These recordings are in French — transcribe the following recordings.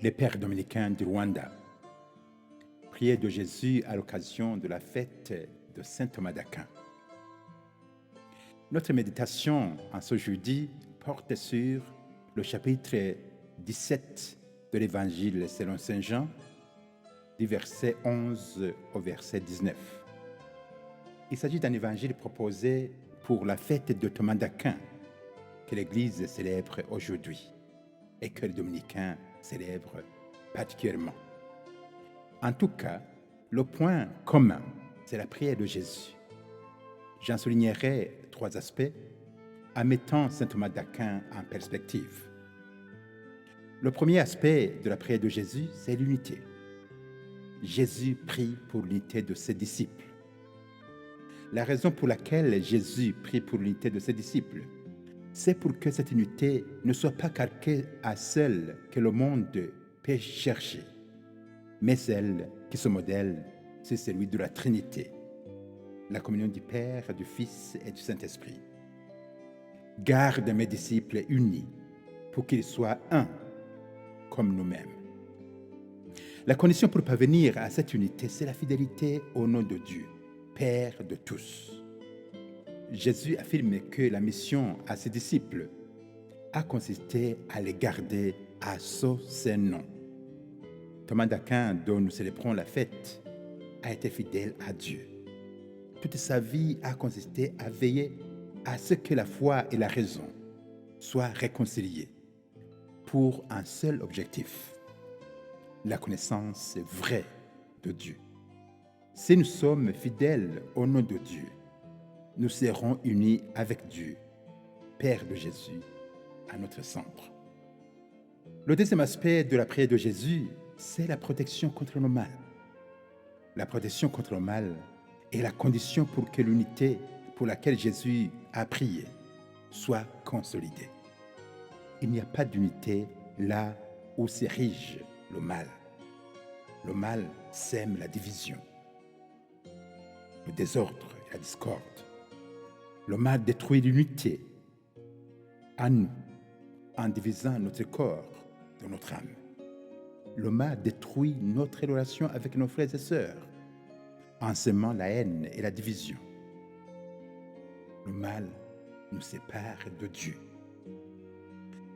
Les pères dominicains du Rwanda. Prière de Jésus à l'occasion de la fête de Saint Thomas d'Aquin. Notre méditation en ce jeudi porte sur le chapitre 17 de l'Évangile selon Saint Jean, du verset 11 au verset 19. Il s'agit d'un évangile proposé pour la fête de Thomas d'Aquin que l'Église célèbre aujourd'hui et que les dominicains célèbrent particulièrement. En tout cas, le point commun, c'est la prière de Jésus. J'en soulignerai 3 aspects en mettant saint Thomas d'Aquin en perspective. Le premier aspect de la prière de Jésus, c'est l'unité. Jésus prie pour l'unité de ses disciples. La raison pour laquelle Jésus prie pour l'unité de ses disciples, c'est pour que cette unité ne soit pas calquée à celle que le monde peut chercher, mais celle qui se modèle, c'est celui de la Trinité, la communion du Père, du Fils et du Saint-Esprit. Garde mes disciples unis pour qu'ils soient un comme nous-mêmes. La condition pour parvenir à cette unité, c'est la fidélité au nom de Dieu, Père de tous. Jésus affirme que la mission à ses disciples a consisté à les garder à son saint nom. Thomas d'Aquin, dont nous célébrons la fête, a été fidèle à Dieu. Toute sa vie a consisté à veiller à ce que la foi et la raison soient réconciliées pour un seul objectif, la connaissance vraie de Dieu. Si nous sommes fidèles au nom de Dieu, nous serons unis avec Dieu, Père de Jésus, à notre centre. Le deuxième aspect de la prière de Jésus, c'est la protection contre le mal. La protection contre le mal est la condition pour que l'unité pour laquelle Jésus a prié soit consolidée. Il n'y a pas d'unité là où s'érige le mal. Le mal sème la division, le désordre et la discorde. Le mal détruit l'unité en nous, en divisant notre corps de notre âme. Le mal détruit notre relation avec nos frères et sœurs, en semant la haine et la division. Le mal nous sépare de Dieu.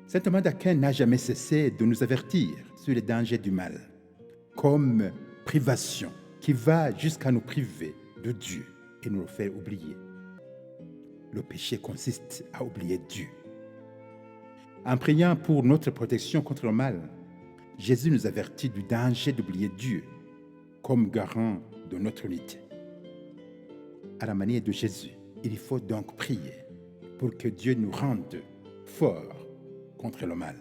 Saint Thomas d'Aquin n'a jamais cessé de nous avertir sur les dangers du mal, comme privation qui va jusqu'à nous priver de Dieu et nous le faire oublier. Le péché consiste à oublier Dieu. En priant pour notre protection contre le mal, Jésus nous avertit du danger d'oublier Dieu comme garant de notre unité. À la manière de Jésus, il faut donc prier pour que Dieu nous rende forts contre le mal.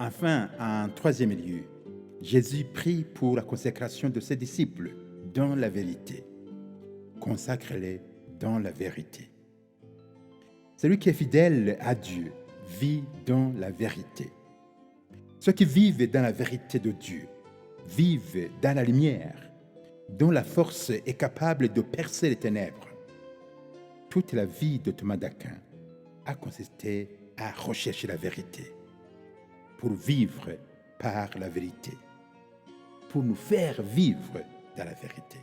Enfin, en troisième lieu, Jésus prie pour la consécration de ses disciples dans la vérité. Consacre-les dans la vérité. Celui qui est fidèle à Dieu vit dans la vérité. Ceux qui vivent dans la vérité de Dieu vivent dans la lumière, dont la force est capable de percer les ténèbres. Toute la vie de Thomas d'Aquin a consisté à rechercher la vérité, pour vivre par la vérité, pour nous faire vivre dans la vérité.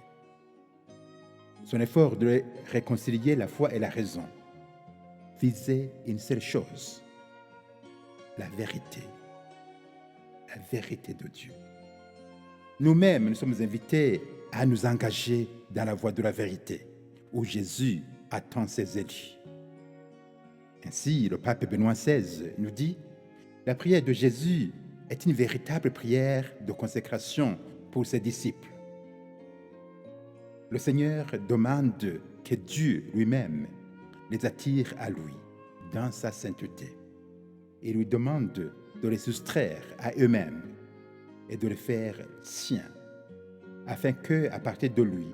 Son effort de réconcilier la foi et la raison visait une seule chose, la vérité de Dieu. Nous-mêmes, nous sommes invités à nous engager dans la voie de la vérité, où Jésus attend ses élus. Ainsi, le pape Benoît XVI nous dit, la prière de Jésus est une véritable prière de consécration pour ses disciples. Le Seigneur demande que Dieu lui-même les attire à lui dans sa sainteté. Il lui demande de les soustraire à eux-mêmes et de les faire siens, afin que, à partir de lui,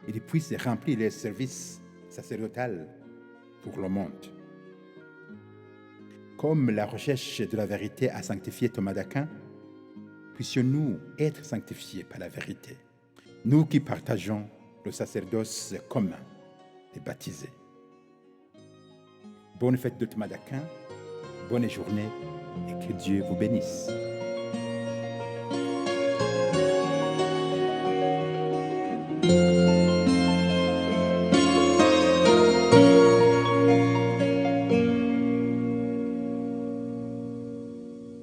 ils puissent remplir leur service sacerdotal pour le monde. Comme la recherche de la vérité a sanctifié Thomas d'Aquin, puissions-nous être sanctifiés par la vérité, nous qui partageons le sacerdoce commun des baptisés. Bonne fête de Thomas d'Aquin, bonne journée et que Dieu vous bénisse.